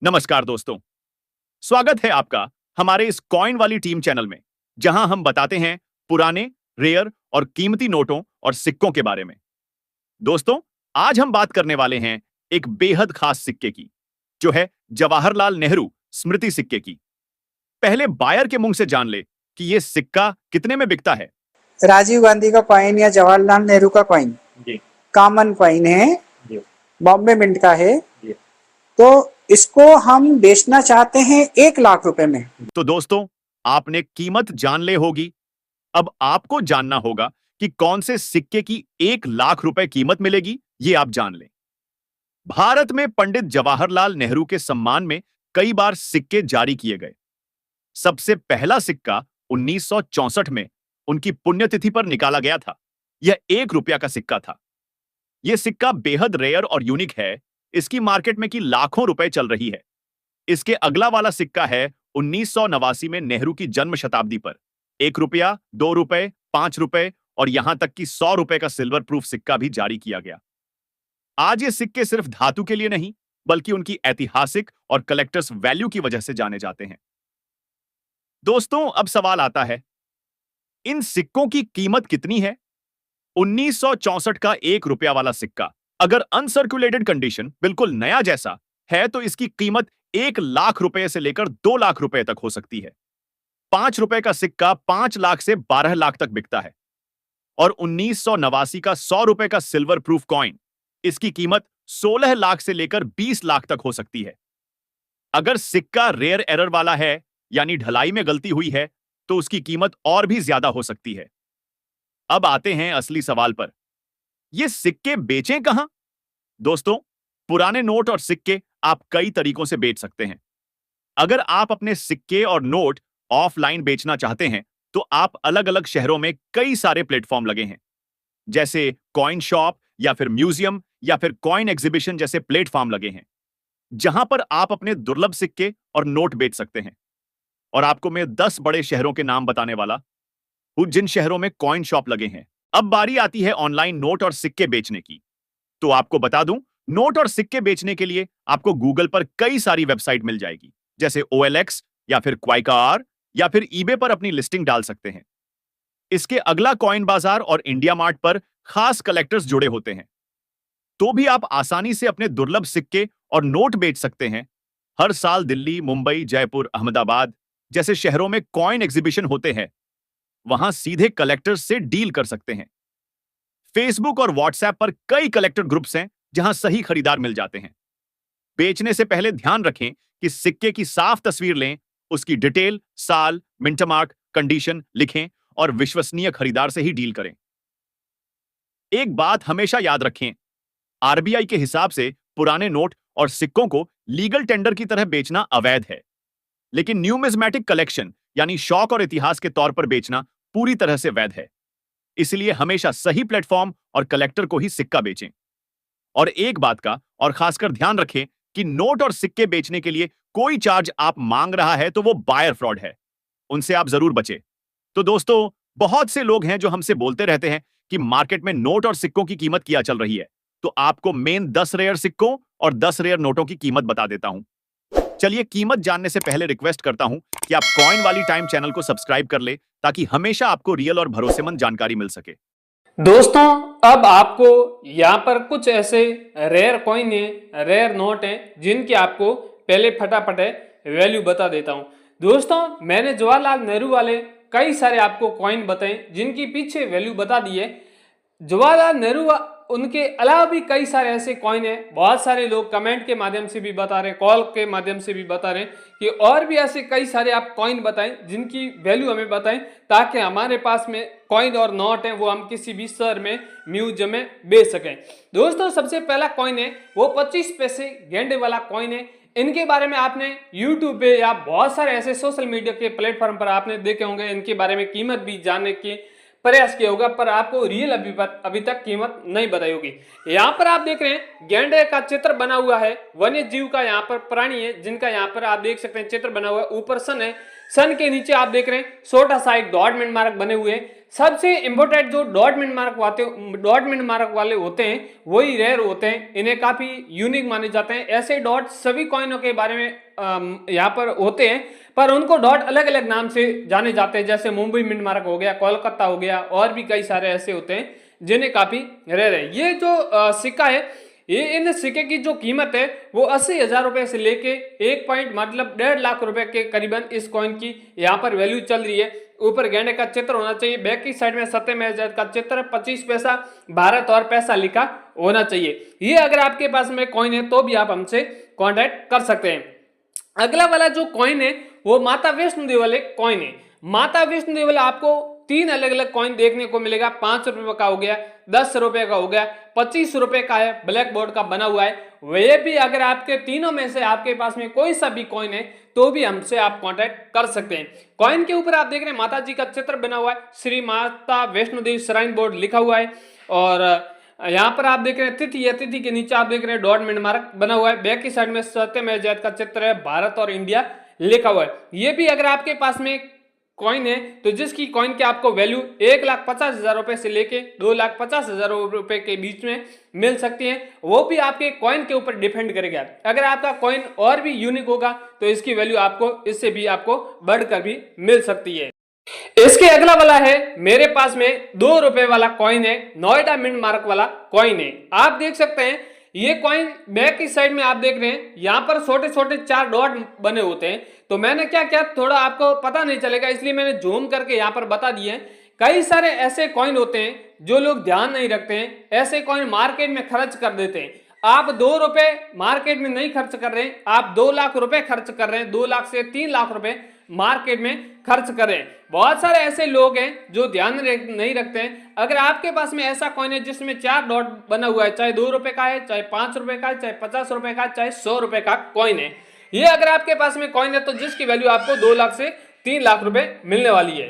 नमस्कार दोस्तों, स्वागत है आपका हमारे इस कॉइन वाली टीम चैनल में, जहां हम बताते हैं पुराने, रेयर और कीमती नोटों और सिक्कों के बारे में। दोस्तों, आज हम बात करने वाले हैं एक बेहद खास सिक्के की, जो है जवाहरलाल नेहरू स्मृति सिक्के की। पहले बायर के मुंह से जान ले कि ये सिक्का कितने में बिकता है। राजीव गांधी का कॉइन या जवाहरलाल नेहरू का कॉइन जी कॉमन कॉइन है, जी बॉम्बे मिंट का है। जी। तो इसको हम बेचना चाहते हैं 1 लाख रुपए में। तो दोस्तों, आपने कीमत जान ले होगी। अब आपको जानना होगा कि कौन से सिक्के की 1 लाख रुपए कीमत मिलेगी, ये आप जान लें। भारत में पंडित जवाहरलाल नेहरू के सम्मान में कई बार सिक्के जारी किए गए। सबसे पहला सिक्का 1964 में उनकी पुण्यतिथि पर निकाला गया था। यह 1 रुपया का सिक्का था। यह सिक्का बेहद रेयर और यूनिक है। इसकी मार्केट में की लाखों रुपए चल रही है। इसके अगला वाला सिक्का है 1989 में नेहरू की जन्म शताब्दी पर 1 रुपया, 2 रुपए, 5 रुपए और यहां तक कि 100 रुपए का सिल्वर प्रूफ सिक्का भी जारी किया गया। आज ये सिक्के सिर्फ धातु के लिए नहीं, बल्कि उनकी ऐतिहासिक और कलेक्टर्स वैल्यू की वजह से जाने जाते हैं। दोस्तों, अब सवाल आता है, इन सिक्कों की कीमत कितनी है? 1964 का 1 रुपया वाला सिक्का अगर अनसर्कुलेटेड कंडीशन बिल्कुल नया जैसा है तो इसकी कीमत 1 लाख रुपए से लेकर 2 लाख रुपए तक हो सकती है। 5 रुपए का सिक्का 5 लाख से 12 लाख तक बिकता है। और 1989 का 100 रुपए का सिल्वर प्रूफ कॉइन, इसकी कीमत 16 लाख से लेकर 20 लाख तक हो सकती है। अगर सिक्का रेयर एरर वाला है, यानी ढलाई में गलती हुई है, तो उसकी कीमत और भी ज्यादा हो सकती है। अब आते हैं असली सवाल पर, ये सिक्के बेचें कहां? दोस्तों, पुराने नोट और सिक्के आप कई तरीकों से बेच सकते हैं। अगर आप अपने सिक्के और नोट ऑफलाइन बेचना चाहते हैं, तो आप अलग अलग शहरों में कई सारे प्लेटफॉर्म लगे हैं, जैसे कॉइन शॉप या फिर म्यूजियम या फिर कॉइन एग्जीबिशन जैसे प्लेटफॉर्म लगे हैं, जहां पर आप अपने दुर्लभ सिक्के और नोट बेच सकते हैं। और आपको मैं 10 बड़े शहरों के नाम बताने वाला हूं जिन शहरों में कॉइन शॉप लगे हैं। अब बारी आती है ऑनलाइन नोट और सिक्के बेचने की। तो आपको बता दूं, नोट और सिक्के बेचने के लिए आपको गूगल पर कई सारी वेबसाइट मिल जाएगी, जैसे OLX या फिर क्वाइकार या फिर ईबे पर अपनी लिस्टिंग डाल सकते हैं। इसके अगला कॉइन बाजार और इंडिया मार्ट पर खास कलेक्टर्स जुड़े होते हैं। तो भी आप आसानी से अपने दुर्लभ सिक्के और नोट बेच सकते हैं। हर साल दिल्ली, मुंबई, जयपुर, अहमदाबाद जैसे शहरों में कॉइन एग्जीबिशन होते हैं। वहां सीधे कलेक्टर्स से डील कर सकते हैं। फेसबुक और व्हाट्सएप पर कई कलेक्टर ग्रुप्स हैं, जहां सही खरीदार मिल जाते हैं। बेचने से पहले ध्यान रखें कि सिक्के की साफ तस्वीर लें, उसकी डिटेल, साल, मिंट मार्क, कंडीशन लिखें और विश्वसनीय खरीदार से ही डील करें। एक बात हमेशा याद रखें, RBI के हिसाब से पुराने नोट और सिक्कों को लीगल टेंडर की तरह बेचना अवैध है, लेकिन न्यूमिज्मेटिक कलेक्शन यानी शौक और इतिहास के तौर पर बेचना पूरी तरह से वैध है। इसलिए हमेशा सही प्लेटफॉर्म और कलेक्टर को ही सिक्का बेचें। और एक बात का और खासकर ध्यान रखें कि नोट और सिक्के बेचने के लिए कोई चार्ज आप मांग रहा है तो वो बायर फ्रॉड है, उनसे आप जरूर बचें। तो दोस्तों, बहुत से लोग हैं जो हमसे बोलते रहते हैं कि मार्केट में नोट और सिक्कों की कीमत क्या चल रही है। तो आपको मेन 10 रेयर सिक्कों और 10 रेयर नोटों की कीमत बता देता हूं। चलिए, कीमत जानने से पहले रिक्वेस्ट करता हूं कि आप कॉइन वाली टाइम चैनल को सब्सक्राइब कर ले, ताकि हमेशा आपको रियल और भरोसेमंद जानकारी मिल सके। दोस्तों, अब आपको यहाँ पर कुछ ऐसे रेयर कॉइन है, रेयर नोट है, जिनकी आपको पहले फटाफट वैल्यू बता देता हूँ। दोस्तों, मैंने जवाहरलाल नेहरू वाले कई सारे आपको कॉइन बताए, जिनकी पीछे वैल्यू बता दी है। जवाहरलाल नेहरू उनके अलावा भी कई सारे ऐसे कॉइन हैं। बहुत सारे लोग कमेंट के माध्यम से भी बता रहे हैं, कॉल के माध्यम से भी बता रहे हैं कि और भी ऐसे कई सारे आप कॉइन बताएं जिनकी वैल्यू हमें बताएं, ताकि हमारे पास में कॉइन और नोट है वो हम किसी भी शहर में, म्यूजियम में बेच सकें। दोस्तों, सबसे पहला कॉइन है वो 25 पैसे गेंडे वाला कॉइन है। इनके बारे में आपने यूट्यूब पे या बहुत सारे ऐसे सोशल मीडिया के प्लेटफॉर्म पर आपने देखे होंगे। इनके बारे में कीमत भी जानने की प्रयास किया होगा, पर आपको रियल अभी तक कीमत नहीं बताई होगी। यहाँ पर आप देख रहे हैं गैंडे का चित्र बना हुआ है, वन्य जीव का यहाँ पर प्राणी है जिनका यहाँ पर आप देख सकते हैं चित्र बना हुआ है। ऊपर सन है, सन के नीचे आप देख रहे हैं छोटा सा एक डॉट मिनट मार्क बने हुए हैं। सबसे इंपोर्टेंट जो डॉट मिनट मार्क वाले होते हैं वही रेयर होते हैं, इन्हें काफी यूनिक माने जाते हैं। ऐसे डॉट सभी कॉइनों के बारे में यहाँ पर होते हैं, पर उनको डॉट अलग अलग नाम से जाने जाते हैं, जैसे मुंबई मिंट मार्क हो गया, कोलकाता हो गया, और भी कई सारे ऐसे होते हैं जिन्हें काफी रेयर है। ये जो सिक्का है, ये इन सिक्के की जो कीमत है वो 80,000 रुपए से लेके 1.1.5 लाख रुपए के करीबन इस कॉइन की यहाँ पर वैल्यू चल रही है। ऊपर गैंडे का चित्र होना चाहिए, बैक की साइड में सत्यमेव का चित्र, 25 पैसा भारत और पैसा लिखा होना चाहिए। ये अगर आपके पास में कॉइन है तो भी आप हमसे कांटेक्ट कर सकते हैं। अगला वाला जो कॉइन है वो माता वैष्णो देवी वाले कॉइन है। माता वैष्णो देवी वाला आपको 3 अलग अलग कॉइन देखने को मिलेगा। 5 रुपए का हो गया, 10 रुपए का हो गया, 25 रुपए का है, ब्लैक बोर्ड का बना हुआ है। वह भी अगर आपके तीनों में से आपके पास में कोई सा भी कॉइन है तो भी हमसे आप कांटेक्ट कर सकते हैं। कॉइन के ऊपर आप देख रहे हैं माता जी का चित्र बना हुआ है, श्री माता वैष्णो देवी श्राइन बोर्ड लिखा हुआ है, और यहाँ पर आप देख रहे हैं तिथि है, तिथि के नीचे आप देख रहे हैं डॉट मिनट मार्क बना हुआ है। बैक की साइड में सत्यमेव जयते का चित्र है, भारत और इंडिया लिखा हुआ है। ये भी अगर आपके पास में कॉइन है तो जिसकी कॉइन की आपको वैल्यू 1,50,000 रुपए से लेके 2,50,000 रुपए के बीच में मिल सकती है, वो भी आपके कॉइन के ऊपर डिपेंड करेगा। अगर आपका कॉइन और भी यूनिक होगा तो इसकी वैल्यू आपको इससे भी आपको बढ़कर भी मिल सकती है। इसके अगला वाला है, मेरे पास में 2 रुपए वाला कॉइन है, नोएडा मिंट मार्क वाला कॉइन है। आप देख सकते हैं ये कॉइन बैक की साइड में आप देख रहे हैं यहाँ पर छोटे छोटे 4 डॉट बने होते हैं। तो मैंने क्या किया, थोड़ा आपको पता नहीं चलेगा इसलिए मैंने जूम करके यहाँ पर बता दिए। कई सारे ऐसे कॉइन होते हैं जो लोग ध्यान नहीं रखते हैं, ऐसे कॉइन मार्केट में खर्च कर देते हैं। आप 2 रुपए मार्केट में नहीं खर्च कर रहे हैं, आप 2 लाख रुपए खर्च कर रहे हैं, 2 लाख से 3 लाख रुपए मार्केट में खर्च कर रहे हैं। बहुत सारे ऐसे लोग हैं जो ध्यान नहीं रखते हैं। अगर आपके पास में ऐसा कॉइन है जिसमें 4 डॉट बना हुआ है, चाहे 2 रुपए का है, चाहे 5 रुपए का है, चाहे 50 रुपए का, चाहे 100 रुपए का कॉइन है, ये अगर आपके पास में कॉइन है तो जिसकी वैल्यू आपको 2 लाख से 3 लाख रुपए मिलने वाली है।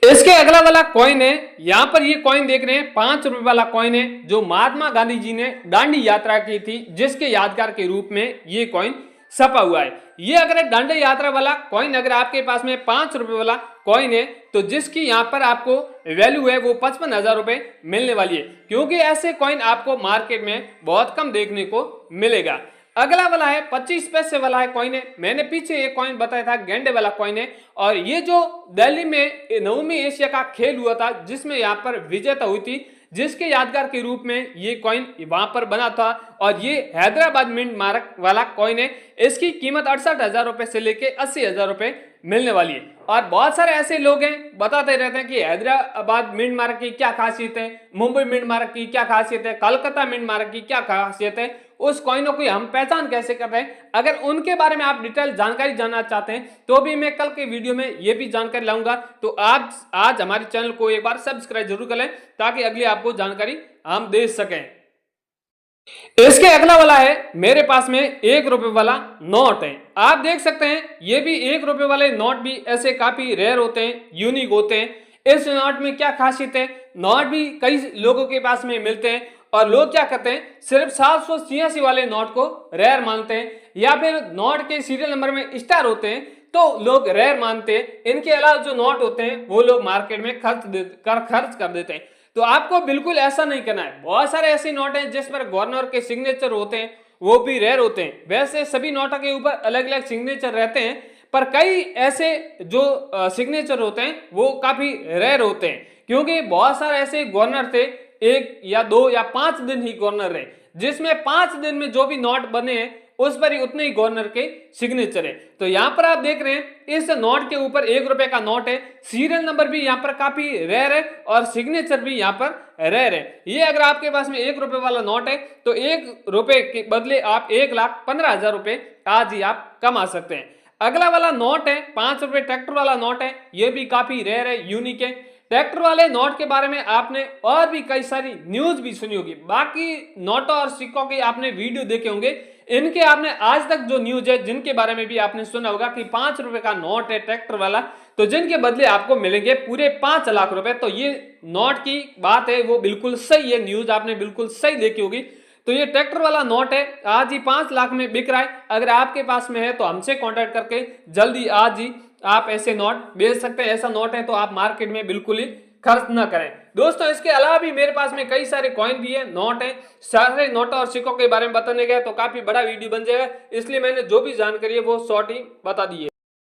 इसके अगला वाला कॉइन है, यहां पर ये कॉइन देख रहे हैं 5 रुपए वाला कॉइन है, जो महात्मा गांधी जी ने दांडी यात्रा की थी जिसके यादगार के रूप में ये कॉइन छपा हुआ है। ये अगर दांडी यात्रा वाला कॉइन अगर आपके पास में 5 रुपए वाला कॉइन है तो जिसकी यहाँ पर आपको वैल्यू है वो 55,000 रुपए मिलने वाली है, क्योंकि ऐसे कॉइन आपको मार्केट में बहुत कम देखने को मिलेगा। अगला वाला है 25 पैसे वाला है कॉइन है। मैंने पीछे एक कॉइन बताया था गेंडे वाला कॉइन है, और ये जो दिल्ली में 9वीं एशिया का खेल हुआ था जिसमें यहाँ पर विजेता हुई थी, जिसके यादगार के रूप में ये कॉइन वहां पर बना था, और ये हैदराबाद मिंट मार्क वाला कॉइन है। इसकी कीमत 68,000 रुपए से लेके 80,000 रुपए मिलने वाली है। और बहुत सारे ऐसे लोग हैं बताते रहते हैं कि हैदराबाद मिंट मार्क की क्या खासियत है, मुंबई मिंट मार्क की क्या खासियत है, कलकत्ता मिंट मार्क की क्या खासियत है, उस कॉइनों की हम पहचान कैसे कर रहे हैं। अगर उनके बारे में आप डिटेल जानकारी जानना चाहते हैं तो भी मैं कल के वीडियो में ये भी जानकारी लाऊंगा। तो आज हमारे चैनल को एक बार सब्सक्राइब जरूर कर लें ताकि अगली आपको जानकारी हम दे सकें। इसके अगला वाला है, मेरे पास में 1 रुपए वाला नोट है। आप देख सकते हैं ये भी 1 रुपए वाले नोट भी ऐसे काफी रेयर होते हैं, यूनिक होते हैं। इस नोट में क्या खासियत है, नोट भी कई लोगों के पास में मिलते हैं और लोग क्या करते हैं सिर्फ 786 वाले नोट को रेयर मानते हैं, या फिर नोट के सीरियल नंबर में स्टार होते हैं तो लोग रेयर मानते हैं। इनके अलावा जो नोट होते हैं वो लोग मार्केट में खर्च कर देते हैं। तो आपको बिल्कुल ऐसा नहीं करना है। बहुत सारे ऐसे नोट हैं जिस पर गवर्नर के सिग्नेचर होते हैं, वो भी रेयर होते हैं। वैसे सभी नोटों के ऊपर अलग अलग सिग्नेचर रहते हैं, पर कई ऐसे जो सिग्नेचर होते हैं वो काफी रेयर होते हैं, क्योंकि बहुत सारे ऐसे गवर्नर थे, 1 या 2 या 5 दिन ही गवर्नर रहे, जिसमें 5 दिन में जो भी नोट बने हैं उस पर ही उतने ही गवर्नर के सिग्नेचर है। तो यहाँ पर आप देख रहे हैं इस नोट के ऊपर 1 रुपए का नोट है, सीरियल नंबर भी यहाँ पर काफी रेयर है और सिग्नेचर भी यहाँ पर रेयर है। ये अगर आपके पास में 1 रुपए वाला नोट है तो 1 रुपए के बदले आप 1,15,000 रुपए आज ही आप कमा सकते हैं। अगला वाला नोट है 5 रुपए ट्रैक्टर वाला नोट है, ये भी काफी रेयर है, यूनिक है। ट्रैक्टर वाले नोट के बारे में आपने और भी कई सारी न्यूज भी सुनी होगी, बाकी नोटों और सिक्कों के आपने वीडियो देखे होंगे, इनके आपने आज तक जो न्यूज है जिनके बारे में भी आपने सुना होगा कि 5 रुपए का नोट है ट्रैक्टर वाला, तो जिनके बदले आपको मिलेंगे पूरे 5 लाख रुपए। तो ये नोट की बात है वो बिल्कुल सही है, न्यूज आपने बिल्कुल सही देखी होगी। तो ये ट्रैक्टर वाला नोट है, आज ही 5 लाख में बिक रहा है। अगर आपके पास में है तो हमसे कांटेक्ट करके जल्दी आज ही आप ऐसे नोट बेच सकते हैं। ऐसा नोट है तो आप मार्केट में बिल्कुल ही खर्च ना करें। दोस्तों इसके अलावा भी मेरे पास में कई सारे कॉइन भी है, नोट है। सारे नोटों और सिक्कों के बारे में बताने गए तो काफी बड़ा वीडियो बन जाएगा, इसलिए मैंने जो भी जानकारी है वो शॉर्ट ही बता दी है।